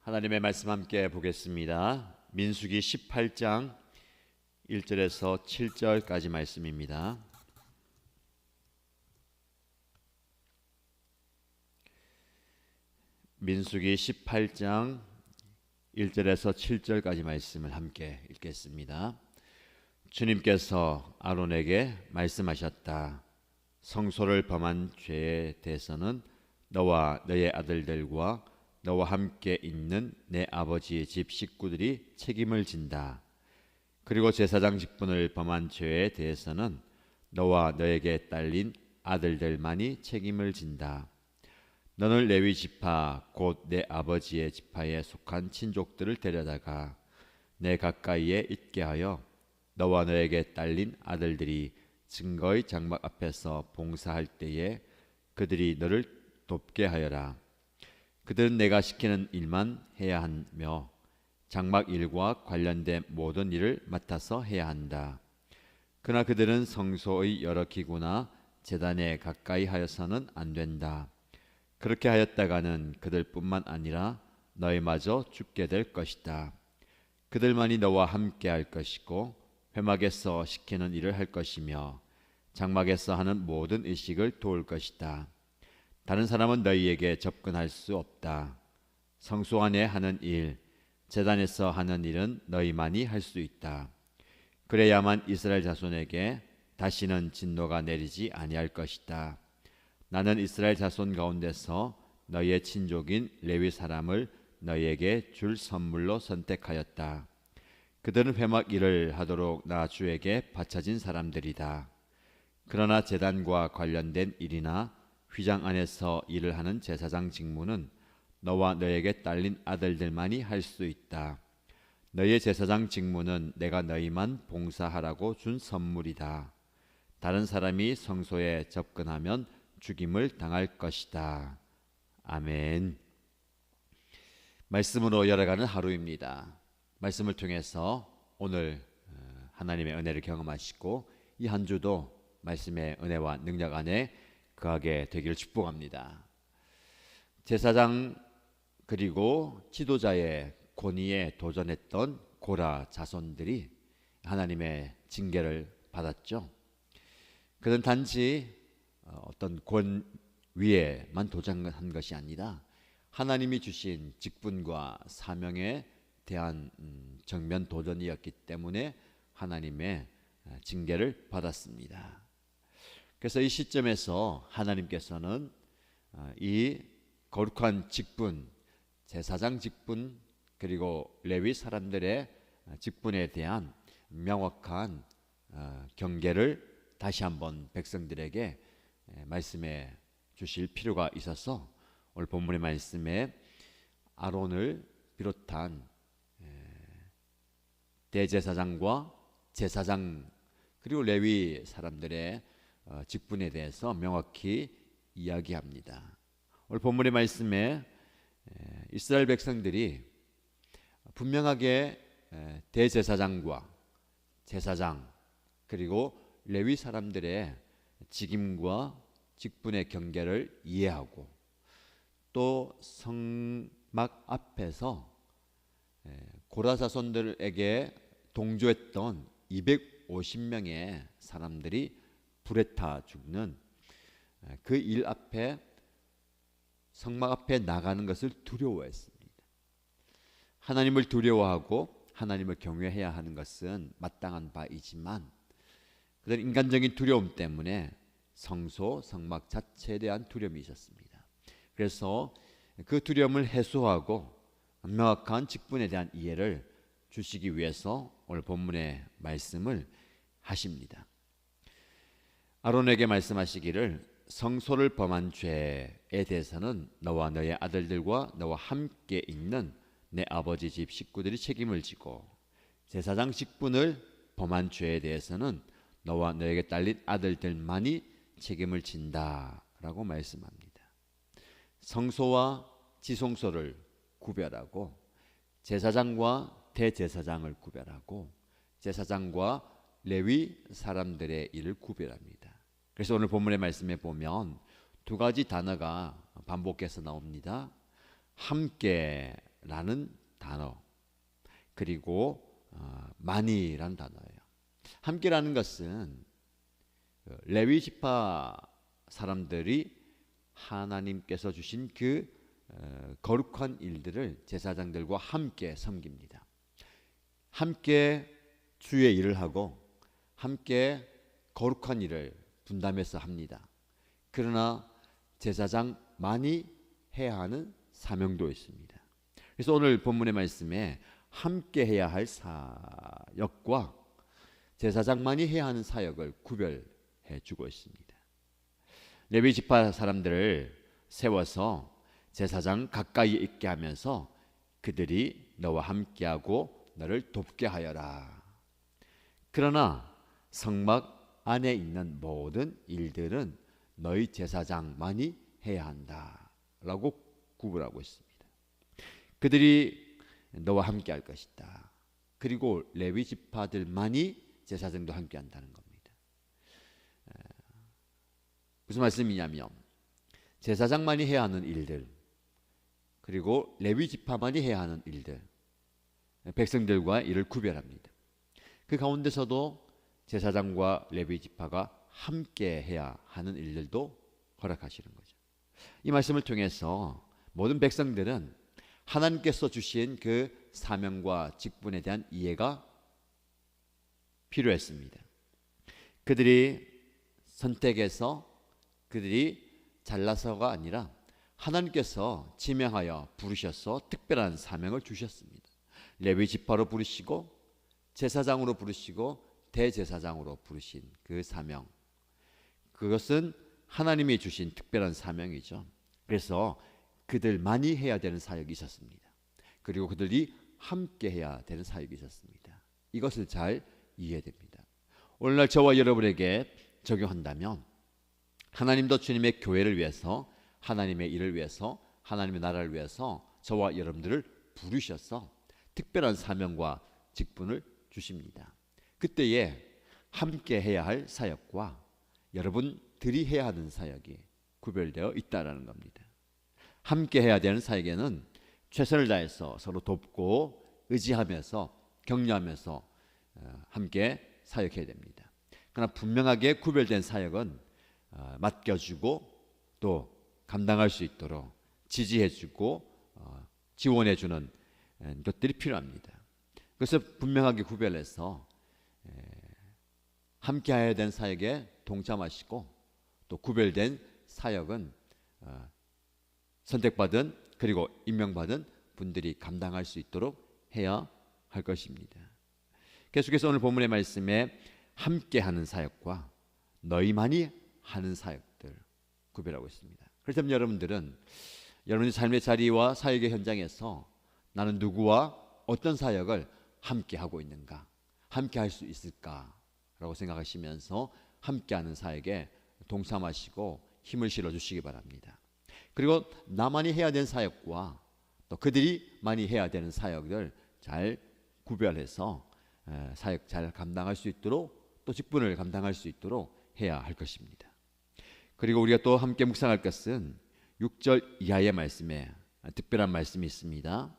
하나님의 말씀 함께 보겠습니다. 민수기 18장 1절에서 7절까지 말씀입니다. 민수기 18장 1절에서 7절까지 말씀을 함께 읽겠습니다. 주님께서 아론에게 말씀하셨다. 성소를 범한 죄에 대해서는 너와 너의 아들들과 너와 함께 있는 내 아버지의 집 식구들이 책임을 진다. 그리고 제사장 직분을 범한 죄에 대해서는 너와 너에게 딸린 아들들만이 책임을 진다. 너는 레위 지파 곧 내 아버지의 지파에 속한 친족들을 데려다가 내 가까이에 있게 하여 너와 너에게 딸린 아들들이 증거의 장막 앞에서 봉사할 때에 그들이 너를 돕게 하여라. 그들은 내가 시키는 일만 해야 하며 장막 일과 관련된 모든 일을 맡아서 해야 한다. 그러나 그들은 성소의 여러 기구나 제단에 가까이 하여서는 안 된다. 그렇게 하였다가는 그들뿐만 아니라 너희마저 죽게 될 것이다. 그들만이 너와 함께 할 것이고 회막에서 시키는 일을 할 것이며 장막에서 하는 모든 의식을 도울 것이다. 다른 사람은 너희에게 접근할 수 없다. 성소 안에 하는 일, 제단에서 하는 일은 너희만이 할 수 있다. 그래야만 이스라엘 자손에게 다시는 진노가 내리지 아니할 것이다. 나는 이스라엘 자손 가운데서 너희의 친족인 레위 사람을 너희에게 줄 선물로 선택하였다. 그들은 회막 일을 하도록 나 주에게 바쳐진 사람들이다. 그러나 제단과 관련된 일이나 휘장 안에서 일을 하는 제사장 직무는 너와 너에게 딸린 아들들만이 할 수 있다. 너희의 제사장 직무는 내가 너희만 봉사하라고 준 선물이다. 다른 사람이 성소에 접근하면 죽임을 당할 것이다. 아멘. 말씀으로 열어가는 하루입니다. 말씀을 통해서 오늘 하나님의 은혜를 경험하시고 이 한 주도 말씀의 은혜와 능력 안에 거하게 되기를 축복합니다. 제사장 그리고 지도자의 권위에 도전했던 고라 자손들이 하나님의 징계를 받았죠. 그는 단지 어떤 권위에만 도전한 것이 아니라 하나님이 주신 직분과 사명에 대한 정면 도전이었기 때문에 하나님의 징계를 받았습니다. 그래서 이 시점에서 하나님께서는 이 거룩한 직분, 제사장 직분 그리고 레위 사람들의 직분에 대한 명확한 경계를 다시 한번 백성들에게 말씀해 주실 필요가 있어서 오늘 본문의 말씀에 아론을 비롯한 대제사장과 제사장 그리고 레위 사람들의 직분에 대해서 명확히 이야기합니다. 오늘 본문의 말씀에 이스라엘 백성들이 분명하게 대제사장과 제사장 그리고 레위 사람들의 직임과 직분의 경계를 이해하고 또 성막 앞에서 고라 자손들에게 동조했던 250명의 사람들이 불에 타 죽는 그 일 앞에 성막 앞에 나가는 것을 두려워했습니다. 하나님을 두려워하고 하나님을 경외해야 하는 것은 마땅한 바이지만 그들 인간적인 두려움 때문에 성소, 성막 자체에 대한 두려움이 있었습니다. 그래서 그 두려움을 해소하고 명확한 직분에 대한 이해를 주시기 위해서 오늘 본문의 말씀을 하십니다. 아론에게 말씀하시기를 성소를 범한 죄에 대해서는 너와 너의 아들들과 너와 함께 있는 내 아버지 집 식구들이 책임을 지고 제사장 직분을 범한 죄에 대해서는 너와 너에게 딸린 아들들만이 책임을 진다라고 말씀합니다. 성소와 지성소를 구별하고 제사장과 대제사장을 구별하고 제사장과 레위 사람들의 일을 구별합니다. 그래서 오늘 본문의 말씀에 보면 두 가지 단어가 반복해서 나옵니다. 함께 함께라는 단어, 그리고 많이라는 단어예요. 함께라는 것은 레위 지파 사람들이 하나님께서 주신 그 거룩한 일들을 제사장들과 함께 섬깁니다. 함께 주의 일을 하고 함께 거룩한 일을 분담해서 합니다. 그러나 제사장만이 해야 하는 사명도 있습니다. 그래서 오늘 본문의 말씀에 함께 해야 할 사역과 제사장만이 해야 하는 사역을 구별해 주고 있습니다. 레위 지파 사람들을 세워서 제사장 가까이 있게 하면서 그들이 너와 함께하고 너를 돕게 하여라. 그러나 성막 안에 있는 모든 일들은 너희 제사장만이 해야 한다라고 구분하고 있습니다. 그들이 너와 함께할 것이다. 그리고 레위 지파들만이 제사장도 함께한다는 겁니다. 무슨 말씀이냐면 제사장만이 해야 하는 일들, 그리고 레위 지파만이 해야 하는 일들, 백성들과 이를 구별합니다. 그 가운데서도 제사장과 레위 지파가 함께 해야 하는 일들도 허락하시는 거죠. 이 말씀을 통해서 모든 백성들은 하나님께서 주신 그 사명과 직분에 대한 이해가 필요했습니다. 그들이 선택해서 그들이 잘나서가 아니라 하나님께서 지명하여 부르셔서 특별한 사명을 주셨습니다. 레위 지파로 부르시고 제사장으로 부르시고 대제사장으로 부르신 그 사명, 그것은 하나님이 주신 특별한 사명이죠. 그래서 그들만이 해야 되는 사역이 있었습니다. 그리고 그들이 함께 해야 되는 사역이 있었습니다. 이것을 잘 이해됩니다. 오늘날 저와 여러분에게 적용한다면 하나님도 주님의 교회를 위해서, 하나님의 일을 위해서, 하나님의 나라를 위해서 저와 여러분들을 부르셔서 특별한 사명과 직분을 주십니다. 그때에 함께 해야 할 사역과 여러분들이 해야 하는 사역이 구별되어 있다는 겁니다. 함께 해야 되는 사역에는 최선을 다해서 서로 돕고 의지하면서 격려하면서 함께 사역해야 됩니다. 그러나 분명하게 구별된 사역은 맡겨주고 또 감당할 수 있도록 지지해주고 지원해주는 것들이 필요합니다. 그래서 분명하게 구별해서 함께 해야 되는 사역에 동참하시고 또 구별된 사역은 선택받은 그리고 임명받은 분들이 감당할 수 있도록 해야 할 것입니다. 계속해서 오늘 본문의 말씀에 함께하는 사역과 너희만이 하는 사역들 구별하고 있습니다. 그렇다면 여러분들은 여러분의 삶의 자리와 사역의 현장에서 나는 누구와 어떤 사역을 함께하고 있는가, 함께할 수 있을까라고 생각하시면서 함께하는 사역에 동참하시고 힘을 실어주시기 바랍니다. 그리고 나만이 해야 되는 사역과 또 그들이 많이 해야 되는 사역을 잘 구별해서 사역 잘 감당할 수 있도록 또 직분을 감당할 수 있도록 해야 할 것입니다. 그리고 우리가 또 함께 묵상할 것은 6절 이하의 말씀에 특별한 말씀이 있습니다.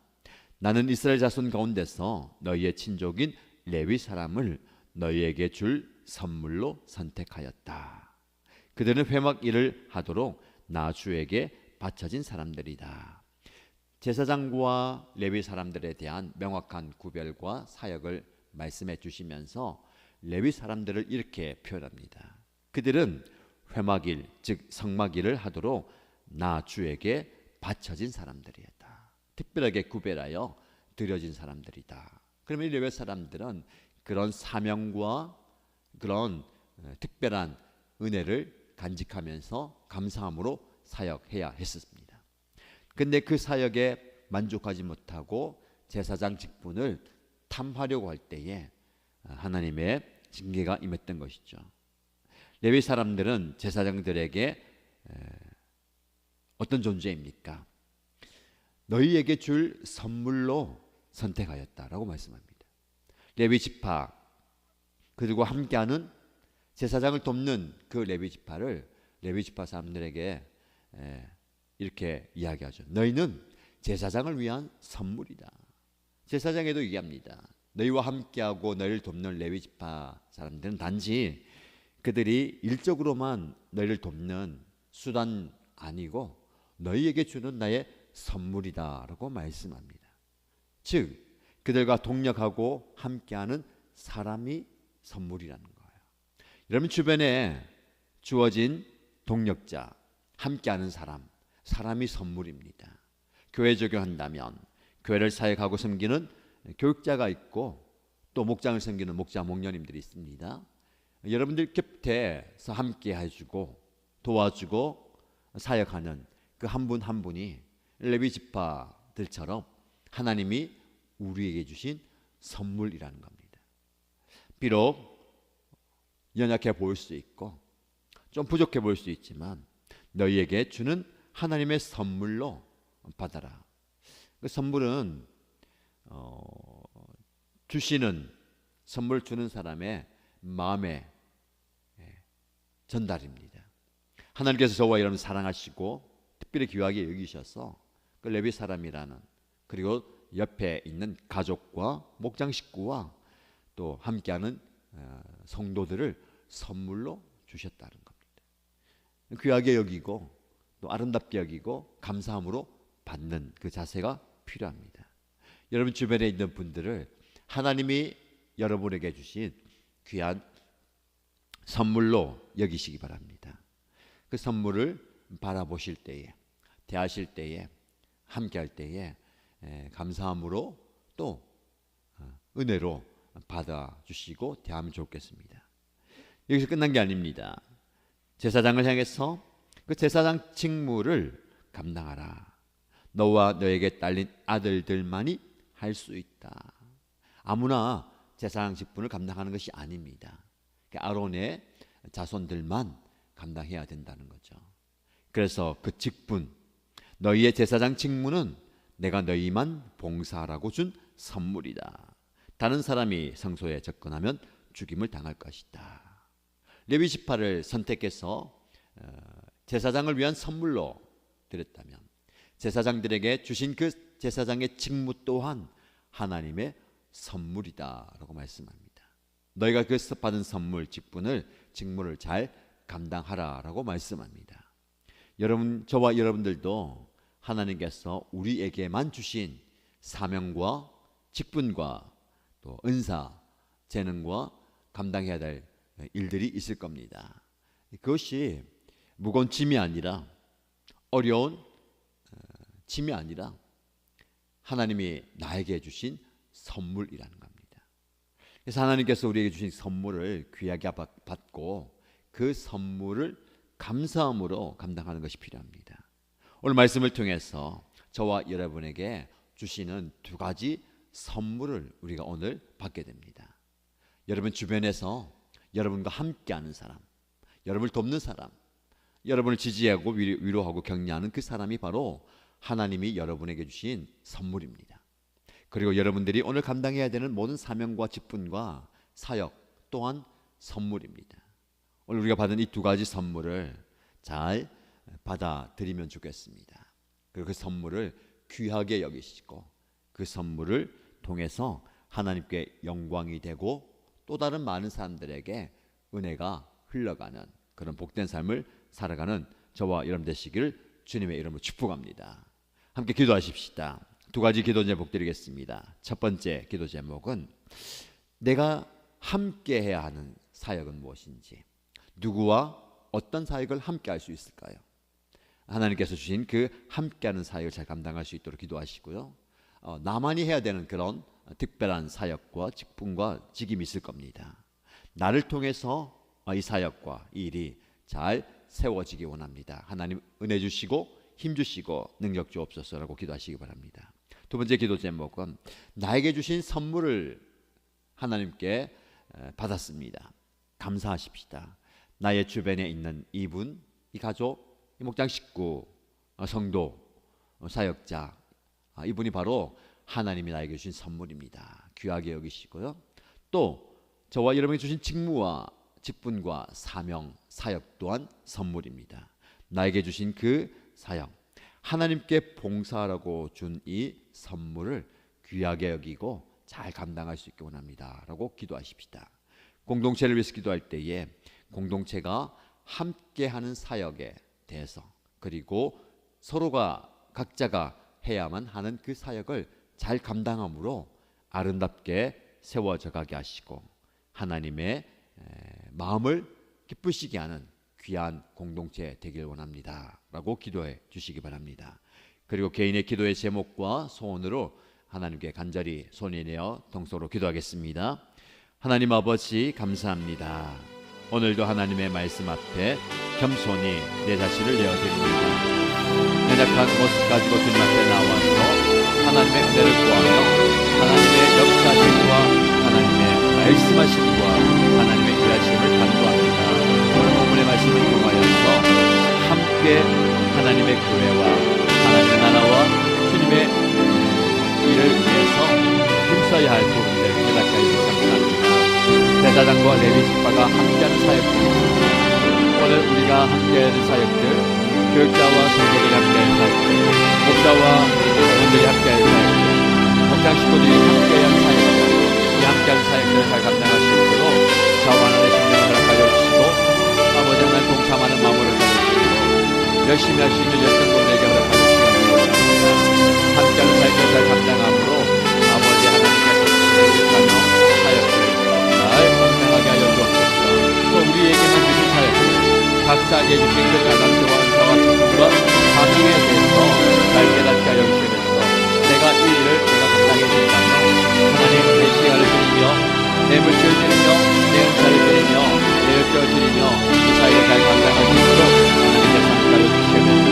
나는 이스라엘 자손 가운데서 너희의 친족인 레위 사람을 너희에게 줄 선물로 선택하였다. 그들은 회막 일을 하도록 나 주에게 바쳐진 사람들이다. 제사장과 레위 사람들에 대한 명확한 구별과 사역을 말씀해 주시면서 레위 사람들을 이렇게 표현합니다. 그들은 회막일 즉 성막일을 하도록 나 주에게 바쳐진 사람들이었다. 특별하게 구별하여 드려진 사람들이다. 그러면 이 레위 사람들은 그런 사명과 그런 특별한 은혜를 간직하면서 감사함으로 사역해야 했었습니다. 근데 그 사역에 만족하지 못하고 제사장 직분을 탐하려고 할 때에 하나님의 징계가 임했던 것이죠. 레위 사람들은 제사장들에게 어떤 존재입니까? 너희에게 줄 선물로 선택하였다라고 말씀합니다. 레위 지파 그들과 함께하는 제사장을 돕는 그 레위 지파를 레위 지파 사람들에게 이렇게 이야기하죠. 너희는 제사장을 위한 선물이다. 제사장에도 얘기합니다. 너희와 함께하고 너희를 돕는 레위 지파 사람들은 단지 그들이 일적으로만 너희를 돕는 수단 아니고 너희에게 주는 나의 선물이다라고 말씀합니다. 즉 그들과 동력하고 함께하는 사람이 선물이라는 거예요. 여러분 주변에 주어진 동력자, 함께하는 사람이 선물입니다. 교회 적용한다면 교회를 사역하고 섬기는 교육자가 있고 또 목장을 섬기는 목자, 목녀님들이 있습니다. 여러분들 곁에서 함께 해주고 도와주고 사역하는 그 한 분 한 분이 레위 지파들처럼 하나님이 우리에게 주신 선물이라는 겁니다. 비록 연약해 보일 수 있고 좀 부족해 보일 수 있지만 너희에게 주는 하나님의 선물로 받아라. 그 선물은 주시는 선물 주는 사람의 마음의 전달입니다. 하나님께서 저와 여러분 사랑하시고 특별히 귀하게 여기셔서 그 레위 사람이라는 그리고 옆에 있는 가족과 목장 식구와 또 함께하는 성도들을 선물로 주셨다는 겁니다. 귀하게 여기고 또 아름답게 여기고 감사함으로 받는 그 자세가 필요합니다. 여러분 주변에 있는 분들을 하나님이 여러분에게 주신 귀한 선물로 여기시기 바랍니다. 그 선물을 바라보실 때에, 대하실 때에, 함께할 때에 감사함으로 또 은혜로 받아주시고 대하면 좋겠습니다. 여기서 끝난 게 아닙니다. 제사장을 향해서 그 제사장 직무를 감당하라. 너와 너에게 딸린 아들들만이 할 수 있다. 아무나 제사장 직분을 감당하는 것이 아닙니다. 아론의 자손들만 감당해야 된다는 거죠. 그래서 그 직분, 너희의 제사장 직무는 내가 너희만 봉사하라고 준 선물이다. 다른 사람이 성소에 접근하면 죽임을 당할 것이다. 레위 지파를 선택해서 제사장을 위한 선물로 드렸다면 제사장들에게 주신 그 제사장의 직무 또한 하나님의 선물이다라고 말씀합니다. 너희가 그 받은 선물, 직무를 잘 감당하라라고 말씀합니다. 여러분, 저와 여러분들도 하나님께서 우리에게만 주신 사명과 직분과 또 은사, 재능과 감당해야 될 일들이 있을 겁니다. 그것이 무거운 짐이 아니라 어려운 짐이 아니라 하나님이 나에게 주신 선물이라는 겁니다. 그래서 하나님께서 우리에게 주신 선물을 귀하게 받고 그 선물을 감사함으로 감당하는 것이 필요합니다. 오늘 말씀을 통해서 저와 여러분에게 주시는 두 가지 선물을 우리가 오늘 받게 됩니다. 여러분 주변에서 여러분과 함께하는 사람, 여러분을 돕는 사람, 여러분을 지지하고 위로하고 격려하는 그 사람이 바로 하나님이 여러분에게 주신 선물입니다. 그리고 여러분들이 오늘 감당해야 되는 모든 사명과 직분과 사역 또한 선물입니다. 오늘 우리가 받은 이 두 가지 선물을 잘 받아들이면 좋겠습니다. 그리고 그 선물을 귀하게 여기시고 그 선물을 통해서 하나님께 영광이 되고 또 다른 많은 사람들에게 은혜가 흘러가는 그런 복된 삶을 살아가는 저와 여러분 되시기를 주님의 이름으로 축복합니다. 함께 기도하십시다. 두 가지 기도 제목 드리겠습니다. 첫 번째 기도 제목은 내가 함께 해야 하는 사역은 무엇인지, 누구와 어떤 사역을 함께 할 수 있을까요? 하나님께서 주신 그 함께하는 사역을 잘 감당할 수 있도록 기도하시고요. 나만이 해야 되는 그런 특별한 사역과 직분과 직임이 있을 겁니다. 나를 통해서 이 사역과 이 일이 잘 세워지기 원합니다. 하나님 은혜 주시고 힘 주시고 능력 주옵소서라고 기도하시기 바랍니다. 두 번째 기도 제목은 나에게 주신 선물을 하나님께 받았습니다. 감사하십시다. 나의 주변에 있는 이분, 이 가족, 이 목장 식구, 성도, 사역자, 이분이 바로 하나님이 나에게 주신 선물입니다. 귀하게 여기시고요. 또 저와 여러분이 주신 직무와 직분과 사명, 사역 또한 선물입니다. 나에게 주신 그 사역, 하나님께 봉사하라고 준 이 선물을 귀하게 여기고 잘 감당할 수 있게 원합니다 라고 기도하십시다. 공동체를 위해서 기도할 때에 공동체가 함께하는 사역에 대해서, 그리고 서로가 각자가 해야만 하는 그 사역을 잘 감당함으로 아름답게 세워져 가게 하시고 하나님의 마음을 기쁘시게 하는 귀한 공동체 되길 원합니다 라고 기도해 주시기 바랍니다. 그리고 개인의 기도의 제목과 소원으로 하나님께 간절히 손을 내어 동서로 기도하겠습니다. 하나님 아버지, 감사합니다. 오늘도 하나님의 말씀 앞에 겸손히 내 자신을 내어드립니다. 연약한 모습 가지고 주님 앞에 나와서 하나님의 은혜를 구하며 하나님의 역사심과 하나님의 말씀하심과 하나님의 일하심을 간구합니다. 오늘 본문의 말씀을 통하여서 함께 하나님의 교회와 하나님의 나라와 주님의 일을 위해서 힘써야 할 부분들 깨닫게 해주셔서 감사합니다. 제사장과 레위 지파가 함께하는 사역들이 있습니다. 오늘 우리가 함께하는 사역들, 교육자와 성도들이 함께하는 사역들, 목자와 성도들이 함께하는 사역들, 목장 식구들이 함께하는 사역들, 이 함께하는 사역들을 잘 감당할 수 있도록 자원하는 심령을 허락하여 주시고 아버지 하나님 동참하는 마음을 허락하여 주시고 열심히 할 수 있는 열정도 내게 허락하여 주시옵소서. 함께하는 사역을 잘 감당함으로 아버지 하나님께서 주시는 사역들 잘 감당하게 하여 주옵소서. 또 우리에게만 주신 사역들, 각자에게 주신 그 가난과 은사와 책임과 사명에 대해서 잘 깨닫게 하여 주시면서 내가 이 일을 내가 감당해 준다면 하나님 내 시간을 드리며 내 물질을 드리며 내 은사를 드리며 내 열정을 드리며 이 사역을 잘 감당할 수 있도록 하나님의 상가를 주시면서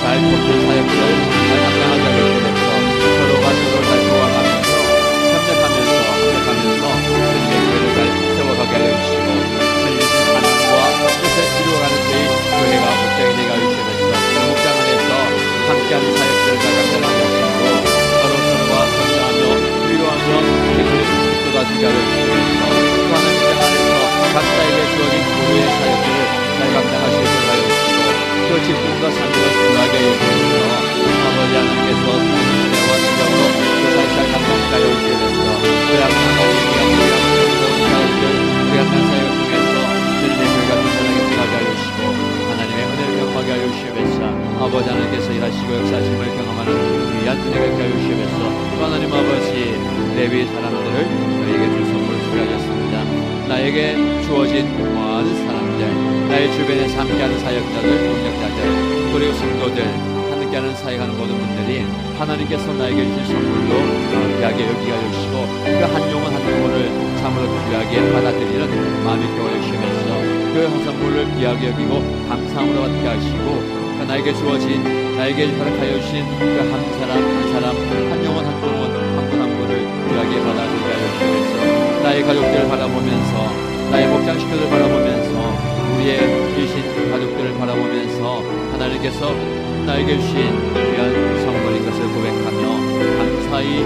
잘 돕는 사역을 잘 감당하게 하여 주시면서 서로가 서로를 잘 도와가면서 협력하면서 주님의 교회를 잘 세워가게 하여 주시고 주님의 하나님과 뜻을 이루어가는 저희 교회가 목장이 되게 하여 주시면서 그 목장 안에서 함께하는 사역들을 잘 감당하게 하시고 서로가 건강하며 위로하며 책임을 쏟아지게 하여 주시면서 또 하나님 목장 안에서 각자에게 주어진 고유의 사역들을 잘 감당하시도록 하여 주시고 그 직분과 삶을 구하게 하여 주시면서 아버지 하나님께서 은혜와 능력으로 그 사역 잘 감당하게 하여 주시면서 그 하나님의 사역들 우리 같은 사역을 통해서 주님의 교회가 든든하게 들어가게 하여 주시고 하나님의 은혜를 경험하게 하여 주시면서 아버지 하나님께서 일하시고 역사하심을 경험하는 귀한 은혜가 있게 하여 주시면서 또 하나님 아버지 레위 사람들을 저에게 준 선물을 수여하셨습니다. 나에게 주어진 많은 사람들, 나의 주변에서 함께하는 사역자들, 동력자들, 그리고 성도들, 함께하는 사역하는 모든 분들이 하나님께서 나에게 주신 선물로 귀하게 여기게 하여 주시고 그 한 영혼 한 영혼을 참으로 귀하게 받아들이는 마음이 있게 하여 주시면서 그 선물을 귀하게 여기고 감사함으로 받게 하시고 나에게 주어진, 나에게 허락하여 주신 그 한 사람 한 영혼 한 영혼 한 분 한 분을 귀하게 받아들이게 하여 주시면서 나의 가족들을 바라보면서 나의 목장 식구들을 바라보면서 우리의 귀신 가족들을 바라보면서 하나님께서 나에게 주신 귀한 선물인 것을 고백하며 감사히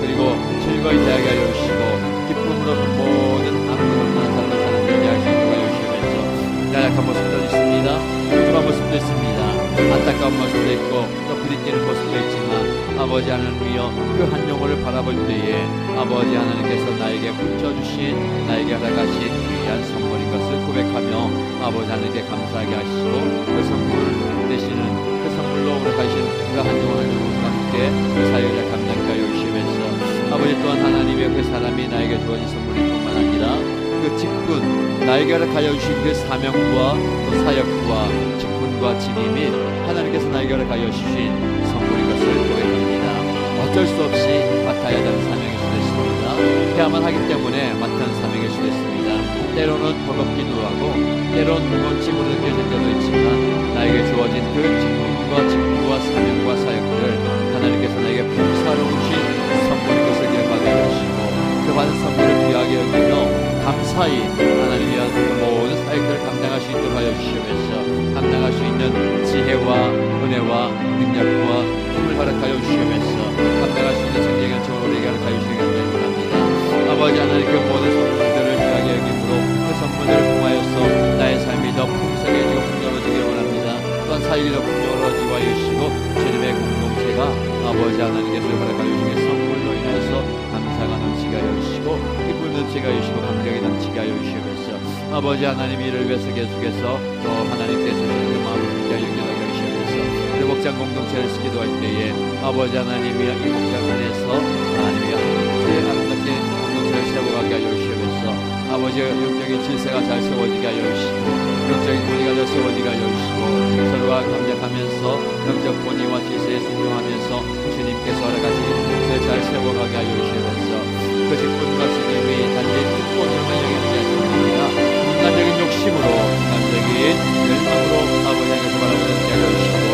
그리고 즐거이 대하게 하여 주시고 기쁨으로 모든 아무것도 사람을 대할 수 있도록 하여 주시면서 나약한 모습도 있습니다. 부끄러운 모습도 있습니다. 안타까운 모습도 있고 또 부딪히는 모습도 있지만 아버지 하나님이여 그 한 영혼을 바라볼 때에 아버지 하나님께서 나에게 붙여주신 나에게 허락하신 귀한 선물인 것을 고백하며 아버지 하나님께 감사하게 하시고 그 선물 되시는 그 선물로 허락하신 그 한 영혼 한 영혼과 함께 그 사역을 감당하게 하여 주시면서 아버지 또한 하나님의 그 사람이 나에게 주어진 선물일 뿐만 아니라 그 직분 나에게 허락하여 주신 그 사명과 또 사역과 직분과 직임이 하나님께서 나에게 허락하여 주신 선물인 것을 고백합니다. 어쩔 수 없이 맡아야 되는 사명일 수도 있습니다. 해야만 하기 때문에 맡은 사명일 수도 있습니다. 때로는 버겁기도 하고 때로는 무겁지 못한 게 생겨도 있지만 나에게 주어진 그 직분과 직분과 사명과 사역들을 하나님께서 나에게 봉사로 주신 선물인 것을 기억하게 하시고 그 받은 선물을 귀하게 여기며 감사히 하나님의 모든 사역들을 감당할 수 있도록 하여 주시면서 감당할 수 있는 지혜와 은혜와 능력과 힘을 허락하여 주시면서 감당할 수 있는 성경의 전적으로 우리에게 허락하여 주시기 원합니다. 아버지 하나님 그 모든 선물들을 귀하게 여김으로 그 선물들을 통하여서 나의 삶이 더 풍성해지고 풍요로워지기를 원합니다. 또한 사역이 더 풍요로워지고 하여 주시고 주님의 공동체가 아버지 하나님께서 허락하여 주신 선물로 인해서 감사가 넘치게 하여 주시고 기쁨 넘치게 하여 주시고 감격이 넘치게 하여 주시옵소서. 아버지 하나님 이를 위해서 계속해서 또 하나님께서 주신 그 마음을 함께 영향하게 하여 주시옵소서. 우리 목장 공동체를 기도할 때에 아버지 하나님이 이 목장 안에서 하나님이 아름답게 공동체를 세워가게 하여 주시옵소서. 아버지의 영적인 질서가 잘 세워지게 하여 주시고 영적인 권위가 잘 세워지게 하여 주시고 서로가 감격하면서 영적 권위와 질서에 순종하면서 주님께서 허락하신 공동체를 잘 세워가게 하여 주시옵소서. 그 직분과 스님이 단지 특권으로만 여기는 게 아니라 인간적인 욕심으로 인간적인 열망으로 아버지께서 바라보는 게 하여 주시고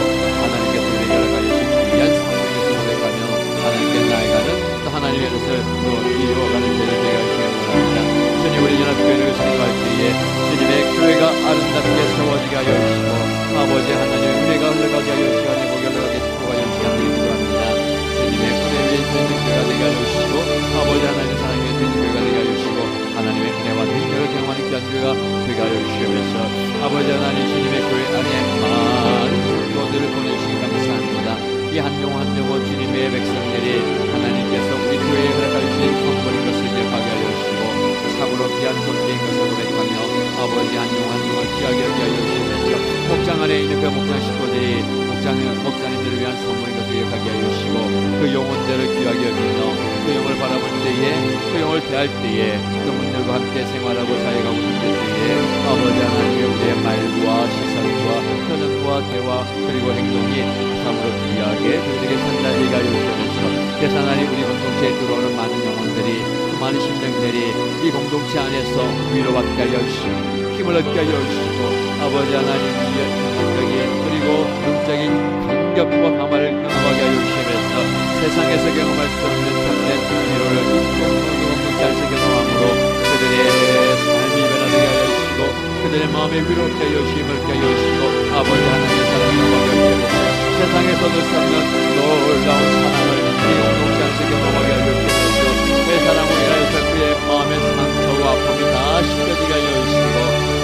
하나님께서 우리에게 허락하여 주신 귀한 성령께서 고백하며 하나님께 나아가는 또 하나님의 뜻을 또 이루어가는 되게 하여 주시기 바랍니다. 주님 우리 연합교회를 생각할 때에 주님의 교회가 아름답게 세워지게 하여 주시고 아버지 하나님의 은혜가 흘러가게 하여 주시고 하나님의 복이 흘러가게 축복하여 주시기 기도합니다. 주님의 은혜 위에 서 있는 교회가 되게 하여 주시고 아버지 하나님의 사랑 위에 서 있는 교회가 되게 하여 주시고 하나님의 은혜와 능력을 경험하는 귀한 교회가 되게 하여 주시면서 아버지 하나님 주님의 교회 안에 많은 성도들을 보내주시기 감사합니다. 이 한 영혼 한 영혼 주님의 백성들이 하나님께서 우리 교회에 허락하여 주신 선물인 것을 기억하게 하여 주시고 참으로 귀한 존재인 것을 고백하며 아버지 한 영혼 한 영혼을 귀하게 여기게 하여 주시면서 목장 안에 있는 그 목장 식구들이 목사님들을 위한 선물인 것을 기억하게 하여 주시고 그 영혼들을 귀하게 여기며 그 영혼을 바라볼 때에 그 영혼을 대할 때에 그분들과 함께 생활하고 사역하고 있을 때에 아버지 하나님의 우리의 말과 시선과 표정과 대화 그리고 행동이 참으로 귀하게 그들에게 산달되게 하여 주시면서 그래서 하나님 우리 공동체에 들어오는 많은 영혼들이 많은 심령들이 이 공동체 안에서 위로받게 하여 주시고 힘을 얻게 하여 주시고 아버지 하나님 위에 인격적인 그리고 영적인 감격과 감화를 경험하게 하여 주시면서 세상에서 경험할 수 없는 참된 위로를 공동체 안에서 경험함으로 그들의 삶이 변화되게 하여 주시고 그들의 마음에 위로를 하여 주심을 하여 주시고 아버지 하나님의 사랑을 경험하게 하여 주시면서 세상에서 늘 수 없는 놀라운 사랑을 이 공동체 안에서 경험하게 하여 주시면서 그 사랑으로 인하여서 그의 마음의 상처와 아픔이 다 씻겨지게 하여 주시고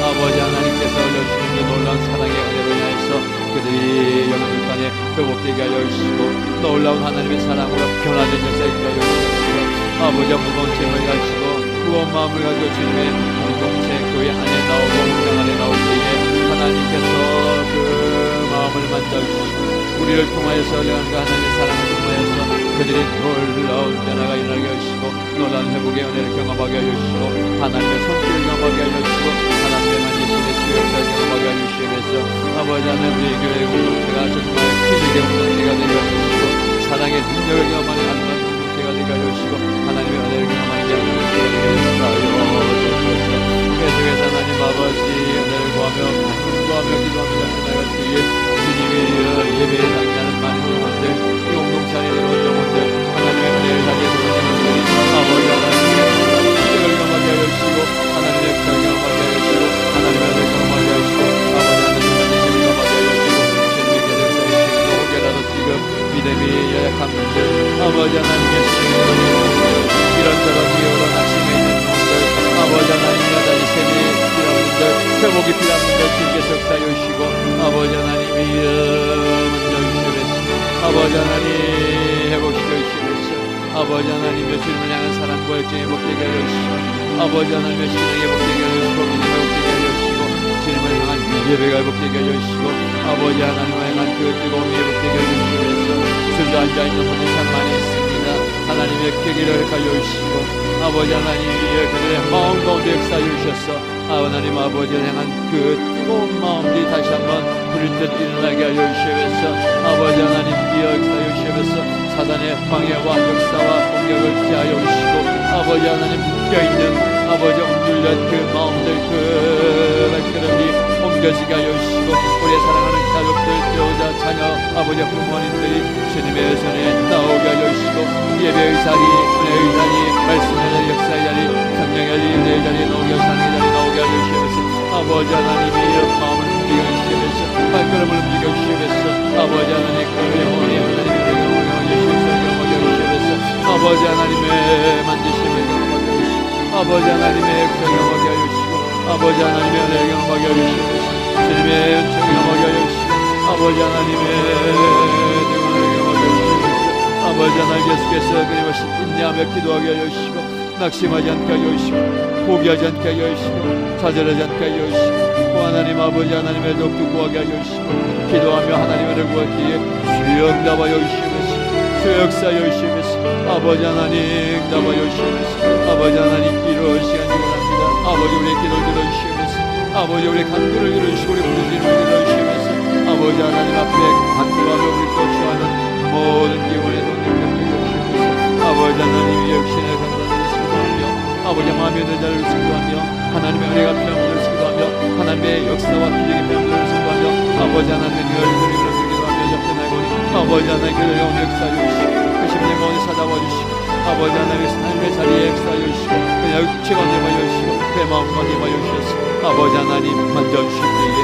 아버지 하나님께서 흘려주시는 그 놀라운 사랑의 은혜로 인하여서 그들이 영혼들 간에 회복되게 하여 주시고 놀라운 하나님의 사랑으로 변화된 역사에 있게 하여 주시고 아버지 무거운 짐을 가지고 무거운 마음을 가지고 주님의 공동체 교회 안에 나오고 목장 안에 나올 때에 하나님께서 그 마음을 만져주시고 우리를 통하여서 흘러가는 하나님의 사랑을 통하여서 그들이 놀라운 변화가 일어나게 하시고 놀라운 회복의 은혜를 경험하게 하여 주시고 하나님의 손길을 경험하게 하여 주시고 하나님의 만지심의 치유 역사를 경험하게 하여 주시면서 아버지 하나님 우리 교회 공동체가 정말 기적의 공동체가 되게 하여 주시고 사랑의 능력을 경험하는 하나님의 공동체가 되게 하여 주시고 하나님의 은혜를 경험하는 자 공동체가 되게 하여 주시옵소서. 계속해서 하나님 아버지 은혜를 구하며 간구하며 기도하며 나아갈 때에 주님이 예배에 참여하는 많은 영혼들 이 공동체 안에 들어온 영혼들 하나님의 은혜를 자기에 들어온 영혼들이 아버지 하나님의 능력을 경험하게 하여 주시고 하나님의 역사를 경험하게 하여 주시고 하나님의 은혜를 경험하게 하여 주시고 아버지 하나님의 만지심을 경험하게 하여 주시고 주님의 계절사에 주시고 혹여라도 지금 믿음이 연약한 분들 아버지 하나님의 신령을 이런저런 이유로 낙심해 있는 영혼들 아버지 하나님의 다시 셈이 필요한 분들 회복이 필요한 분들 주님께서 역사해 주시고 아버지 하나님이 만져주시면서 아버지 하나님 회복시켜 주시면서 아버지 하나님의 주님을 향한 사랑과 열정이 회복되게 하여 주시고 아버지 하나님의 신앙이 회복되게 하여 주시고 믿음이 회복되게 하여 주시고 주님을 향한 예배가 회복되게 하여 주시고 아버지 하나님을 향한 그 뜨거움이 회복되게 하여 주시면서 주저앉아 있는 분이 참 많이 있습니다. 하나님의 계기를 하여 주시고 아버지 하나님이 그들의 마음 가운데 역사하여 주셔서 하나님 아버지를 향한 그 뜨거운 마음들이 다시 한번 불일 듯 일어나게 하여 주시면서 아버지 하나님 역사하여 주시면서 사단의 방해와 역사와 공격을 피하여 주시고 아버지 하나님 묶여있는 아버지 옮겨진 그 마음들 그 발걸음이 옮겨지게 하여 주시고 우리의 사랑하는 가족들 배우자 자녀 아버지 부모님들이 주님의 손에 나오게 하여 주시고 예배의 자리 은혜의 자리 말씀의 자리 역사의 자리 성령의 자리 은혜의 자리 나오게 사랑의 자리 나오게 하여 주시면서 아버지 하나님이 이런 마음을 움직여 주시면서 발걸음을 움직여 주시면서 아버지 하나님 그 영혼이 하나님의 영혼이 예수의 경험하게 하여 주시면서 아버지 하나님의 만지심을 경험하게 하여 주시고 아버지 하나님의 역사 경험하게 하여 주시고 아버지 하나님의 은혜를 경험하게 하여 주시면서 주님의 은총 경험하게 하여 주시고 아버지 하나님의 능력을 맡겨주시옵소서. 아버지 하나님 계속해서 끊임없이 인내하며 기도하게 하여 주시고 낙심하지 않게 하여 주시고 포기하지 않게 하여 주시고 좌절하지 않게 하여 주시고 또 하나님 아버지 하나님의 독도 구하게 하여 주시고 기도하며 하나님을 구하기에 주여 응답하여 주시옵소서. 주여 역사하여 주시옵소서. 아버지 하나님 응답하여 주시옵소서. 아버지 하나님 이런 시간 기원합니다. 아버지 우리의 기도를 들어주시옵소서. 아버지 우리의 간구를 들어주시고 우리 부르짖음을 들어주시옵소서. 아버지 하나님 앞에 간구하며 우리 고추하는 모든 기원의 돈을 갚아주시옵소서. 아버지 하나님 역시나 감사드리시고하며 아버지 마음에 든 자를 수고하며 하나님의 은혜가 필요한 분을 수고하며 하나님의 역사와 기적이 필요한 분을 수고하며 아버지 하나님의 얼굴을 기도하며 접근하고니 아버지 하나님 그 영혼 역사하여 주시고 그 심령 가운데 찾아와 주시고 아버지 하나님의 자리에 역사하여 주시고 그냥 육체가 임하여 주시고 그 마음과 임하여 주셔서 아버지 하나님 만져주시옵소서.